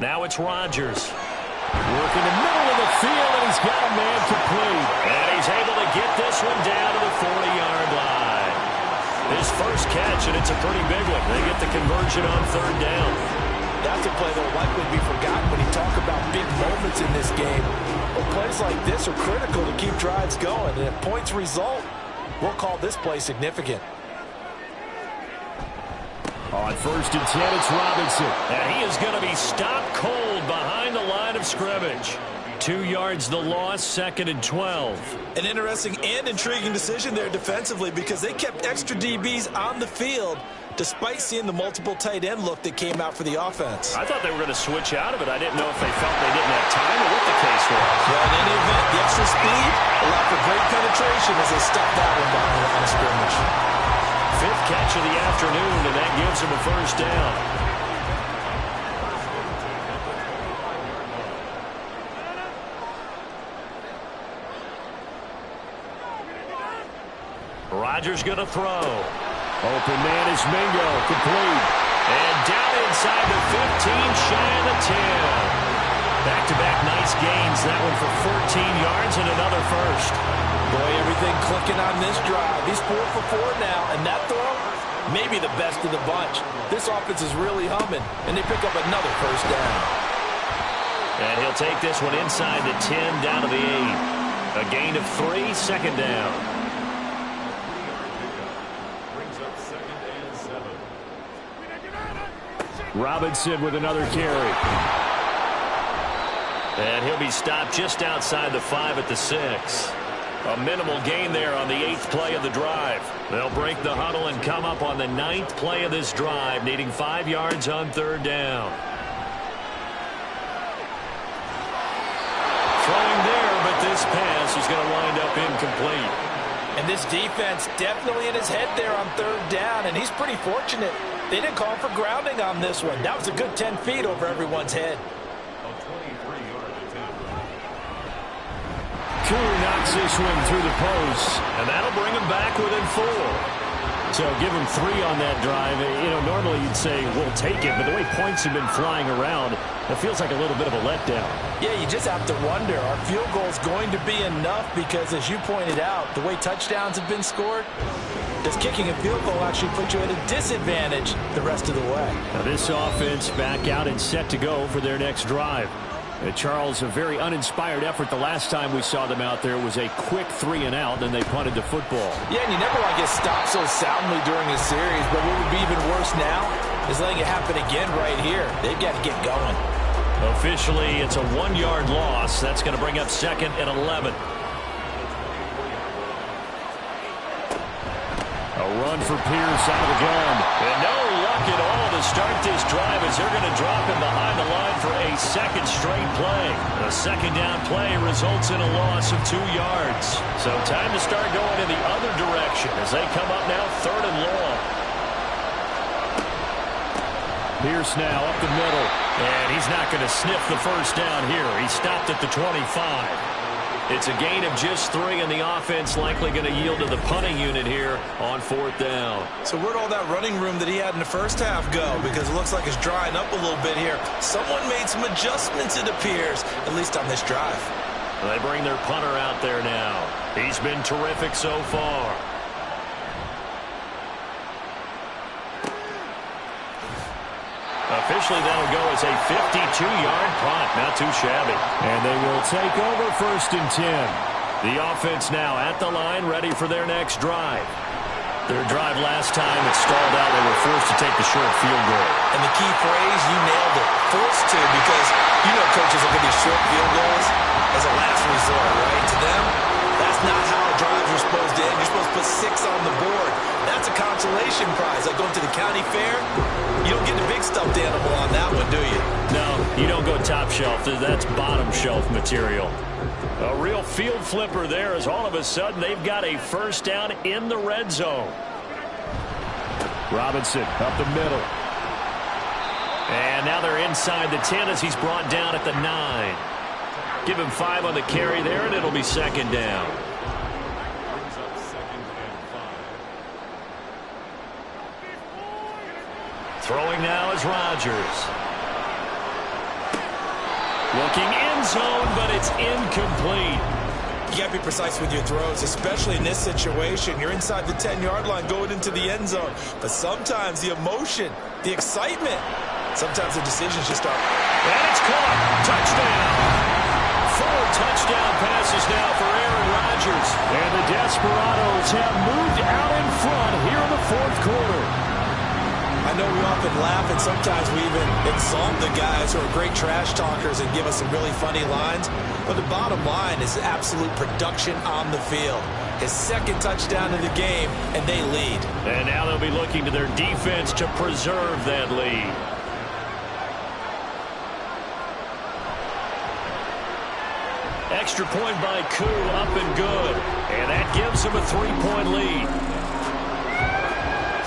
Now it's Rodgers. Working the middle of the field, and he's got a man complete. And he's able to get this one down to the 40-yard line. His first catch, and it's a pretty big one. They get the conversion on 3rd down. That's a play that will likely be forgotten when you talk about big moments in this game. But plays like this are critical to keep drives going. And if points result, we'll call this play significant. On 1st and 10, it's Robinson. And he is going to be stopped cold behind the line of scrimmage. 2 yards the loss, 2nd and 12. An interesting and intriguing decision there defensively, because they kept extra DBs on the field despite seeing the multiple tight end look that came out for the offense. I thought they were going to switch out of it. I didn't know if they felt they didn't have time or what the case was. Well, in any event, the extra speed allowed for great penetration as they stuffed that one behind the line of scrimmage. 5th catch of the afternoon, and that gives him a 1st down. Rodgers going to throw. Open man is Mingo, complete. And down inside the 15, shy of the 10. Back-to-back nice gains. That one for 14 yards and another 1st. Boy, everything clicking on this drive. He's 4 for 4 now, and that throw, maybe the best of the bunch. This offense is really humming, and they pick up another 1st down. And he'll take this one inside the 10, down to the 8. A gain of 3, 2nd down. Robinson with another carry. And he'll be stopped just outside the 5 at the 6. A minimal gain there on the 8th play of the drive. They'll break the huddle and come up on the 9th play of this drive, needing 5 yards on 3rd down. Throwing there, but this pass is going to wind up incomplete. And this defense definitely in his head there on 3rd down, and he's pretty fortunate. They didn't call for grounding on this one. That was a good 10 feet over everyone's head. Koo knocks this one through the post, and that'll bring him back within 4. So give him 3 on that drive. You know, normally you'd say, we'll take it, but the way points have been flying around, it feels like a little bit of a letdown. Yeah, you just have to wonder, are field goals going to be enough? Because as you pointed out, the way touchdowns have been scored, does kicking a field goal actually put you at a disadvantage the rest of the way? Now this offense back out and set to go for their next drive. Charles, a very uninspired effort the last time we saw them out there was a quick 3 and out, then they punted the football. Yeah, and you never want to get stopped so soundly during a series, but what would be even worse now is letting it happen again right here. They've got to get going. Officially, it's a 1-yard loss. That's going to bring up 2nd and 11. A run for Pierce out of the gun. And no luck at all to start this drive as they're going to drop him behind the line for a 2nd straight play. The 2nd down play results in a loss of 2 yards. So time to start going in the other direction as they come up now 3rd and long. Pierce now up the middle. And he's not going to sniff the first down here. He stopped at the 25. It's a gain of just 3, and the offense likely going to yield to the punting unit here on 4th down. So where'd all that running room that he had in the first half go? Because it looks like it's drying up a little bit here. Someone made some adjustments, it appears, at least on this drive. They bring their punter out there now. He's been terrific so far. Officially, that'll go as a 52-yard punt. Not too shabby. And they will take over 1st and 10. The offense now at the line, ready for their next drive. Their drive last time, it stalled out. They were forced to take the short field goal. And the key phrase, you nailed it. Forced to, because you know coaches look at these short field goals as a last resort, right? To them, that's not how drives are supposed to end. You're supposed to put 6 on the board. That's a consolation prize. Like going to the county fair, you don't get the big stuffed animal on that one, do you? No, you don't go top shelf. That's bottom shelf material. A real field flipper there as all of a sudden they've got a 1st down in the red zone. Robinson up the middle. And now they're inside the 10 as he's brought down at the 9. Give him 5 on the carry there, and it'll be 2nd down. Throwing now is Rodgers. Looking end zone, but it's incomplete. You got to be precise with your throws, especially in this situation. You're inside the 10-yard line going into the end zone. But sometimes the emotion, the excitement, sometimes the decisions just aren't. And it's caught. Touchdown. 4 touchdown passes now for Aaron Rodgers. And the Desperados have moved out in front here in the 4th quarter. I know we often laugh and sometimes we even exalt the guys who are great trash talkers and give us some really funny lines. But the bottom line is absolute production on the field. His 2nd touchdown of the game, and they lead. And now they'll be looking to their defense to preserve that lead. Extra point by Koo, up and good. And that gives him a 3-point lead.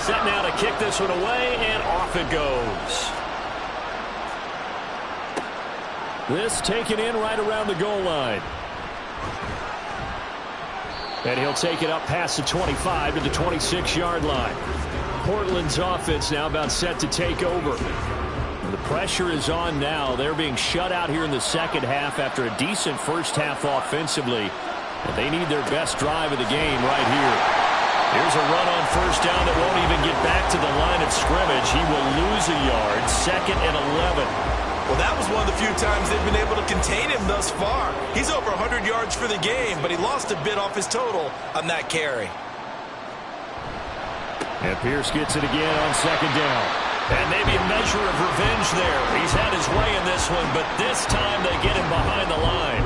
Set now to kick this one away, and off it goes. This taken in right around the goal line. And he'll take it up past the 25 to the 26-yard line. Portland's offense now about set to take over. The pressure is on now. They're being shut out here in the 2nd half after a decent first half offensively. And they need their best drive of the game right here. Here's a run on 1st down that won't even get back to the line of scrimmage. He will lose a yard. 2nd and 11. Well, that was one of the few times they've been able to contain him thus far. He's over 100 yards for the game, but he lost a bit off his total on that carry. And Pierce gets it again on 2nd down. And maybe a measure of revenge there. He's had his way in this one, but this time they get him behind the line.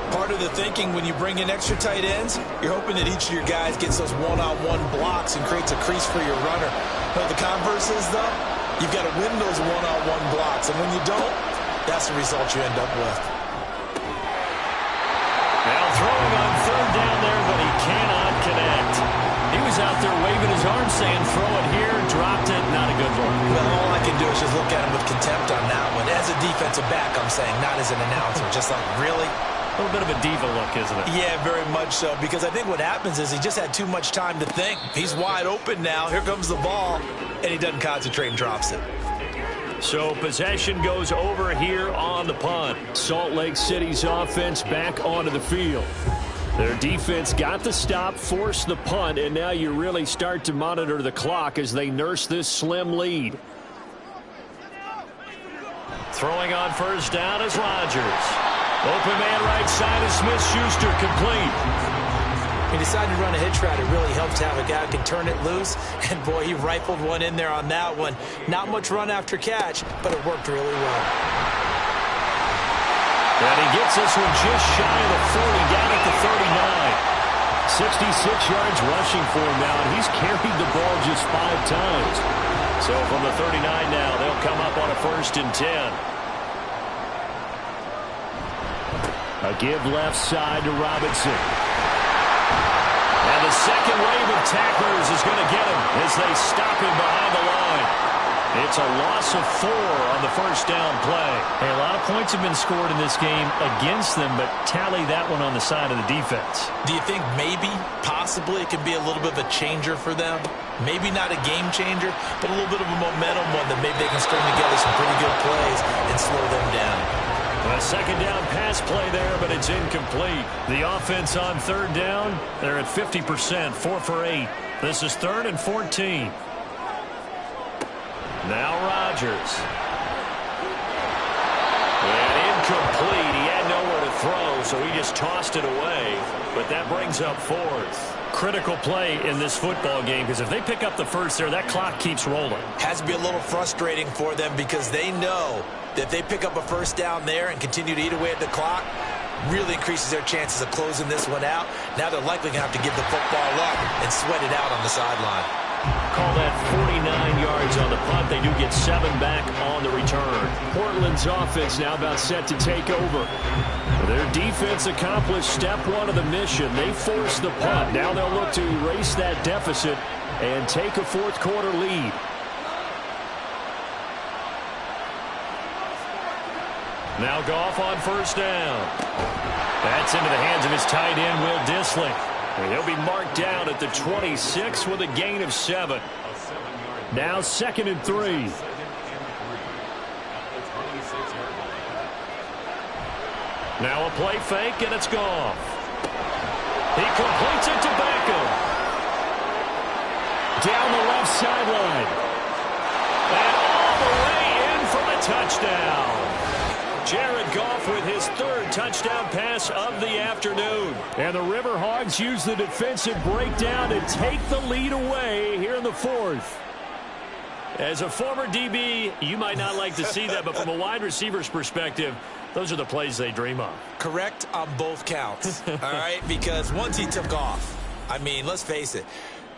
Part of the thinking when you bring in extra tight ends, you're hoping that each of your guys gets those one-on-one blocks and creates a crease for your runner. But the converse is, though, you've got to win those one-on-one blocks. And when you don't, that's the result you end up with. Now throwing on third down there, but he cannot connect. He was out there waving his arm saying, throw it here, dropped it, not a good look. Well, all I can do is just look at him with contempt on that one. As a defensive back, I'm saying, not as an announcer. Just like, really? A little bit of a diva look, isn't it? Yeah, very much so, because I think what happens is he just had too much time to think. He's wide open now. Here comes the ball, and he doesn't concentrate and drops it. So possession goes over here on the punt. Salt Lake City's offense back onto the field. Their defense got the stop, forced the punt, and now you really start to monitor the clock as they nurse this slim lead. Throwing on first down is Rodgers. Open man right side is Smith-Schuster, complete. He decided to run a hitch route. It really helps to have a guy who can turn it loose. And, boy, he rifled one in there on that one. Not much run after catch, but it worked really well. And he gets this one just shy of the 40, down at the 39. 66 yards rushing for him now, and he's carried the ball just 5 times. So from the 39 now, they'll come up on a 1st and 10. A give left side to Robinson. And the second wave of tacklers is going to get him as they stop him behind the line. It's a loss of 4 on the first down play. Hey, a lot of points have been scored in this game against them, but tally that one on the side of the defense. Do you think maybe, possibly, it could be a little bit of a changer for them? Maybe not a game changer, but a little bit of a momentum one that maybe they can string together some pretty good plays and slow them down. A second down pass play there, but it's incomplete. The offense on third down, they're at 50%, 4 for 8. This is 3rd and 14. Now Rodgers. And incomplete. He had nowhere to throw, so he just tossed it away. But that brings up 4th. Critical play in this football game, because if they pick up the first there, that clock keeps rolling. Has to be a little frustrating for them because they know that if they pick up a first down there and continue to eat away at the clock, really increases their chances of closing this one out. Now they're likely going to have to give the football up and sweat it out on the sideline. Call that 49 yards on the punt. They do get 7 back on the return. Portland's offense now about set to take over. Their defense accomplished step 1 of the mission. They forced the punt. Now they'll look to erase that deficit and take a 4th quarter lead. Now Goff on first down. That's into the hands of his tight end, Will Dissling. And he'll be marked down at the 26 with a gain of 7. Now 2nd and 3. Now a play fake, and it's Goff. He completes it to Beckham. Down the left sideline. And all the way in for the touchdown. Jared Goff with his 3rd touchdown pass of the afternoon. And the River Hogs use the defensive breakdown to take the lead away here in the 4th. As a former DB, you might not like to see that, but from a wide receiver's perspective, those are the plays they dream of. Correct on both counts, all right? Because once he took off, I mean, let's face it,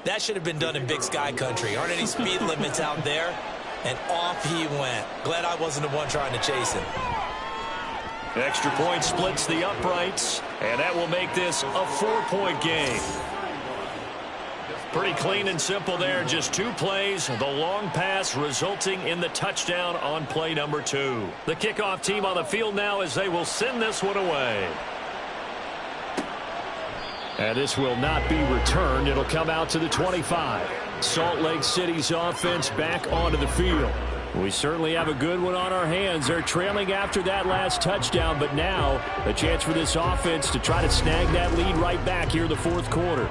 that should have been done in Big Sky country. Aren't any speed limits out there? And off he went. Glad I wasn't the one trying to chase him. Extra point splits the uprights, and that will make this a 4-point game. Pretty clean and simple there. Just 2 plays. The long pass resulting in the touchdown on play number 2. The kickoff team on the field now as they will send this one away. And this will not be returned. It'll come out to the 25. Salt Lake City's offense back onto the field. We certainly have a good one on our hands. They're trailing after that last touchdown, but now a chance for this offense to try to snag that lead right back here in the 4th quarter.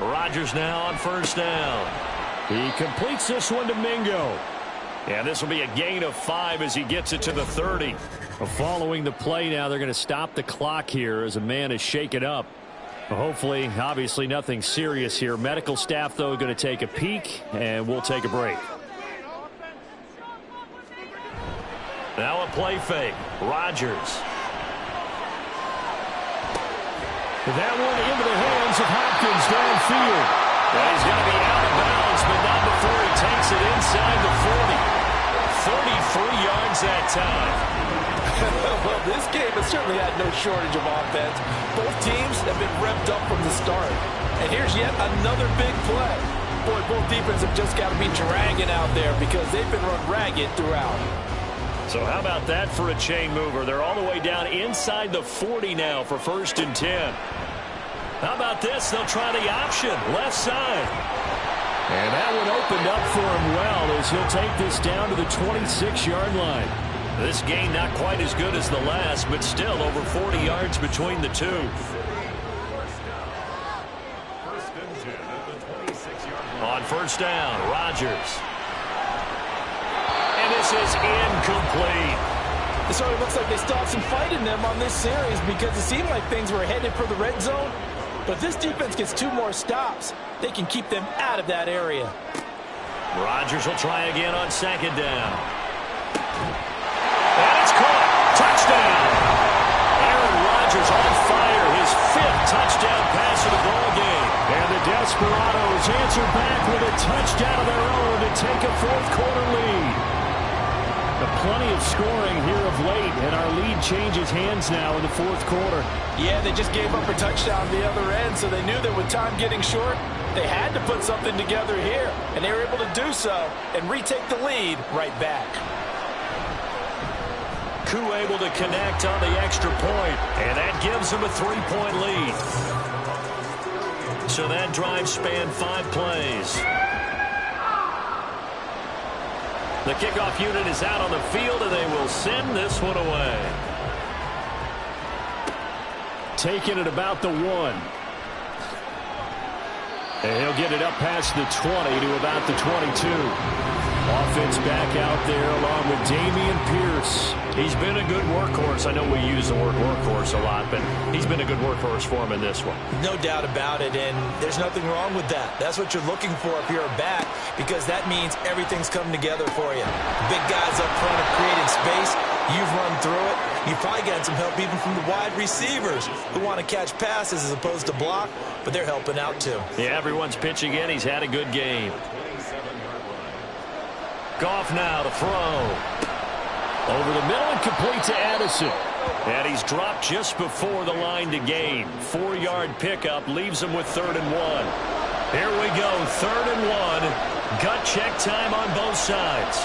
Rodgers now on first down. He completes this one to Mingo. And this will be a gain of 5 as he gets it to the 30. Following the play now, they're going to stop the clock here as a man is shaken up. Hopefully, obviously nothing serious here. Medical staff, though, going to take a peek, and we'll take a break. Now a play fake. Rodgers. That one into the hands of Hopkins downfield. And he's going to be out of bounds, but not before he takes it inside the 40. 33 yards that time. Well, this game has certainly had no shortage of offense. Both teams have been revved up from the start. And here's yet another big play. Boy, both defenses have just got to be dragging out there because they've been run ragged throughout. So how about that for a chain mover? They're all the way down inside the 40 now for 1st and 10. How about this? They'll try the option, left side. And that one opened up for him well as he'll take this down to the 26-yard line. This gain not quite as good as the last, but still over 40 yards between the two. On 1st down, Rodgers. And this is incomplete. It sort of looks like they still have some fight in them on this series because it seemed like things were headed for the red zone. But if this defense gets 2 more stops, they can keep them out of that area. Rodgers will try again on 2nd down. And it's caught. Touchdown. Aaron Rodgers on fire. His 5th touchdown pass of the ball game. And the Desperados answer back with a touchdown of their own to take a 4th quarter lead. Plenty of scoring here of late, and our lead changes hands now in the 4th quarter. Yeah, they just gave up a touchdown the other end, so they knew that with time getting short, they had to put something together here, and they were able to do so and retake the lead right back. Koo able to connect on the extra point, and that gives them a 3-point lead. So that drive spanned 5 plays. The kickoff unit is out on the field, and they will send this one away. Taking it about the 1. And he'll get it up past the 20 to about the 22. Offense back out there along with Dameon Pierce. He's been a good workhorse. I know we use the word workhorse a lot, but he's been a good workhorse for him in this one. No doubt about it, and there's nothing wrong with that. That's what you're looking for if you're a back, because that means everything's coming together for you. Big guys up front have created space. You've run through it. You've probably gotten some help even from the wide receivers who want to catch passes as opposed to block, but they're helping out too. Yeah, everyone's pitching in. He's had a good game. Goff now to throw. Over the middle and complete to Addison. And he's dropped just before the line to gain. 4-yard pickup leaves him with 3rd and 1. Here we go, 3rd and 1. Gut check time on both sides.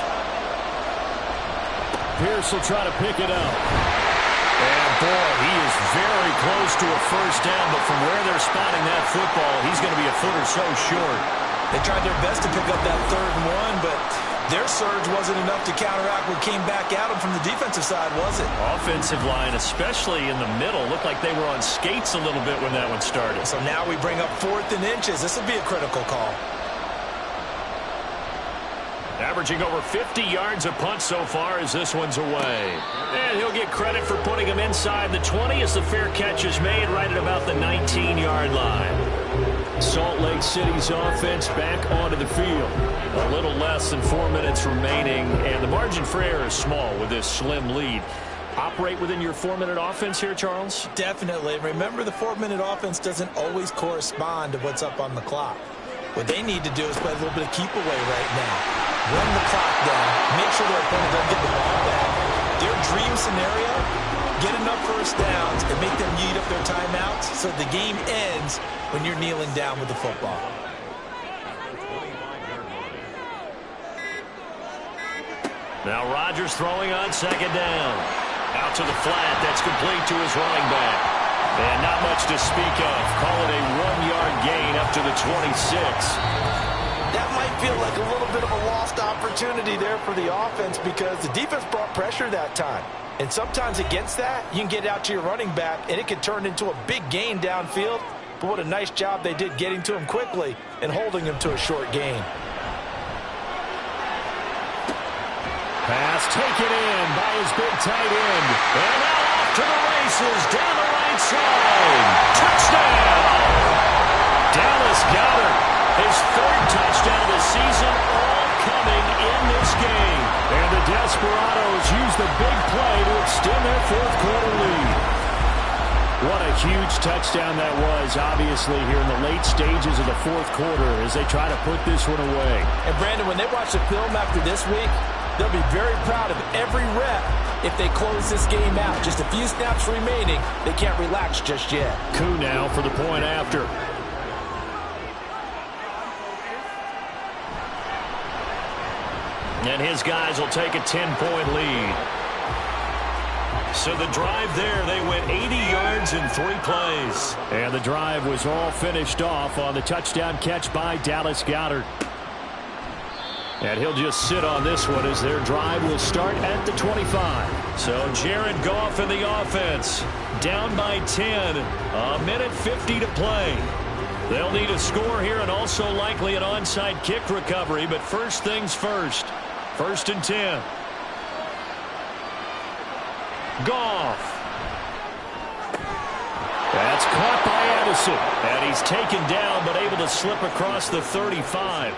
Pierce will try to pick it up. And boy, he is very close to a 1st down, but from where they're spotting that football, he's going to be a foot or so short. They tried their best to pick up that 3rd and 1, but their surge wasn't enough to counteract what came back at them from the defensive side, was it? Offensive line, especially in the middle, looked like they were on skates a little bit when that one started. So now we bring up 4th and inches. This will be a critical call. Averaging over 50 yards a punt so far as this one's away. And he'll get credit for putting him inside the 20 as the fair catch is made right at about the 19-yard line. Salt Lake City's offense back onto the field. A little less than 4 minutes remaining, and the margin for error is small with this slim lead. Operate within your 4-minute offense here, Charles? Definitely. Remember, the 4-minute offense doesn't always correspond to what's up on the clock. What they need to do is play a little bit of keep away right now. Run the clock down. Make sure their opponent doesn't get the ball back. Their dream scenario, get enough 1st downs and make them eat up their timeouts so the game ends when you're kneeling down with the football. Now Rodgers throwing on 2nd down. Out to the flat. That's complete to his running back. And not much to speak of. Call it a 1-yard gain up to the 26. That might feel like a little bit of a lost opportunity there for the offense because the defense brought pressure that time. And sometimes against that, you can get out to your running back, and it can turn into a big gain downfield. But what a nice job they did getting to him quickly and holding him to a short gain. Pass taken in by his big tight end. And now off to the races down the right side. Touchdown! Dallas Goedert, his third touchdown of the season, all coming in this game. And the Desperados use the big play to extend their fourth-quarter lead. What a huge touchdown that was, obviously, here in the late stages of the fourth quarter as they try to put this one away. And, Brandon, when they watch the film after this week, they'll be very proud of every rep if they close this game out. Just a few snaps remaining. They can't relax just yet. Koo now for the point after. And his guys will take a 10-point lead. So the drive there, they went 80 yards in 3 plays. And the drive was all finished off on the touchdown catch by Dallas Goedert. And he'll just sit on this one as their drive will start at the 25. So Jared Goff in the offense, down by 10, a minute 50 to play. They'll need a score here and also likely an onside kick recovery, but first things first. 1st and 10. Goff. That's caught by Addison. And he's taken down but able to slip across the 35.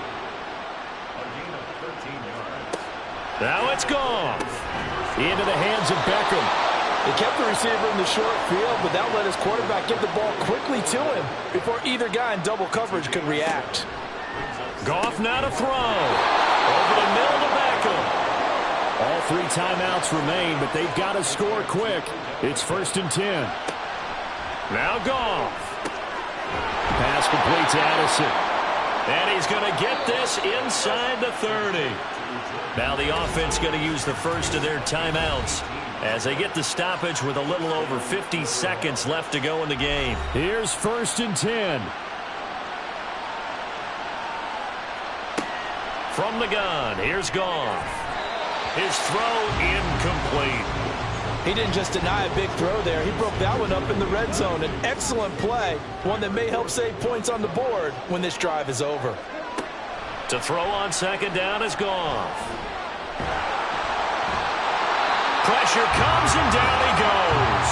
Now it's Goff. Into the hands of Beckham. They kept the receiver in the short field, but that let his quarterback get the ball quickly to him before either guy in double coverage could react. Goff now to throw. Over the middle to Beckham. All 3 timeouts remain, but they've got to score quick. It's 1st and 10. Now Goff. Pass complete to Addison. And he's going to get this inside the 30. Now the offense going to use the first of their timeouts as they get the stoppage with a little over 50 seconds left to go in the game. Here's 1st and 10. From the gun, here's Goff. His throw incomplete. He didn't just deny a big throw there. He broke that one up in the red zone. An excellent play, one that may help save points on the board when this drive is over. To throw on 2nd down is Goff. Pressure comes and down he goes.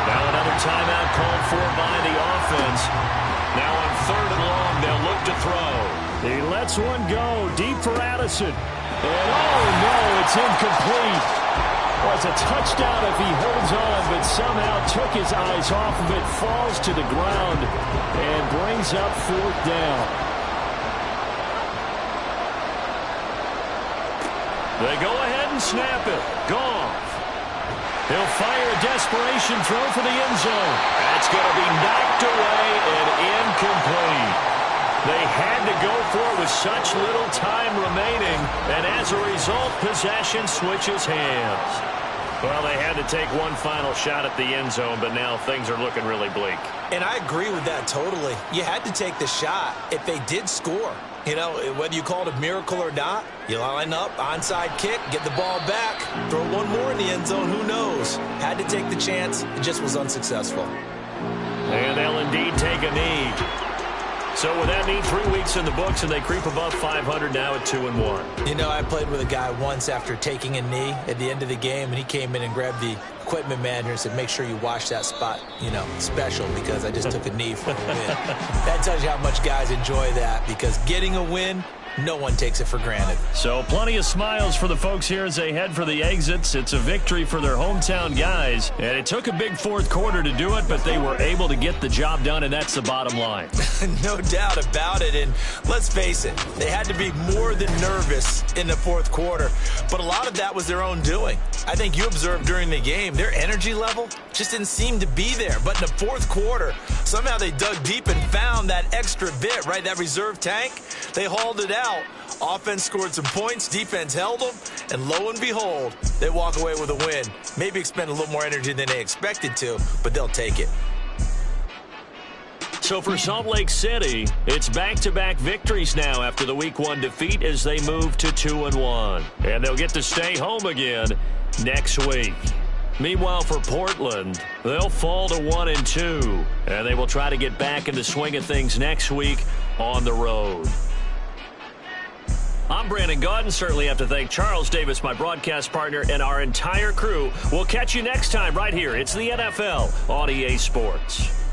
Now another timeout called for by the offense. Now on 3rd and long, they'll look to throw. He lets one go deep for Addison. And oh no, it's incomplete. Well, it's a touchdown if he holds on, but somehow took his eyes off of it, falls to the ground, and brings up 4th down. They go ahead and snap it. Goff. He'll fire a desperation throw for the end zone. That's going to be knocked away and incomplete. They had to go for it with such little time remaining, and as a result, possession switches hands. Well, they had to take one final shot at the end zone, but now things are looking really bleak. And I agree with that totally. You had to take the shot if they did score. You know, whether you call it a miracle or not, you line up, onside kick, get the ball back, throw one more in the end zone, who knows? Had to take the chance, it just was unsuccessful. And they'll indeed take a knee. So with that knee, 3 weeks in the books, and they creep above 500 now at 2-1. You know, I played with a guy once after taking a knee at the end of the game, and he came in and grabbed the equipment manager and said, make sure you wash that spot, you know, special, because I just took a knee for a win. That tells you how much guys enjoy that, because getting a win, no one takes it for granted. So plenty of smiles for the folks here as they head for the exits. It's a victory for their hometown guys. And it took a big 4th quarter to do it, but they were able to get the job done, and that's the bottom line. No doubt about it. And let's face it, they had to be more than nervous in the 4th quarter. But a lot of that was their own doing. I think you observed during the game, their energy level just didn't seem to be there. But in the 4th quarter, somehow they dug deep and found that extra bit, right, that reserve tank. They hauled it out. Offense scored some points, defense held them, and lo and behold, they walk away with a win. Maybe expend a little more energy than they expected to, but they'll take it. So for Salt Lake City, it's back-to-back victories now after the Week 1 defeat as they move to 2-1. And they'll get to stay home again next week. Meanwhile, for Portland, they'll fall to 1-2, and they will try to get back in the swing of things next week on the road. I'm Brandon Gaudin. Certainly have to thank Charles Davis, my broadcast partner, and our entire crew. We'll catch you next time right here. It's the NFL on EA Sports.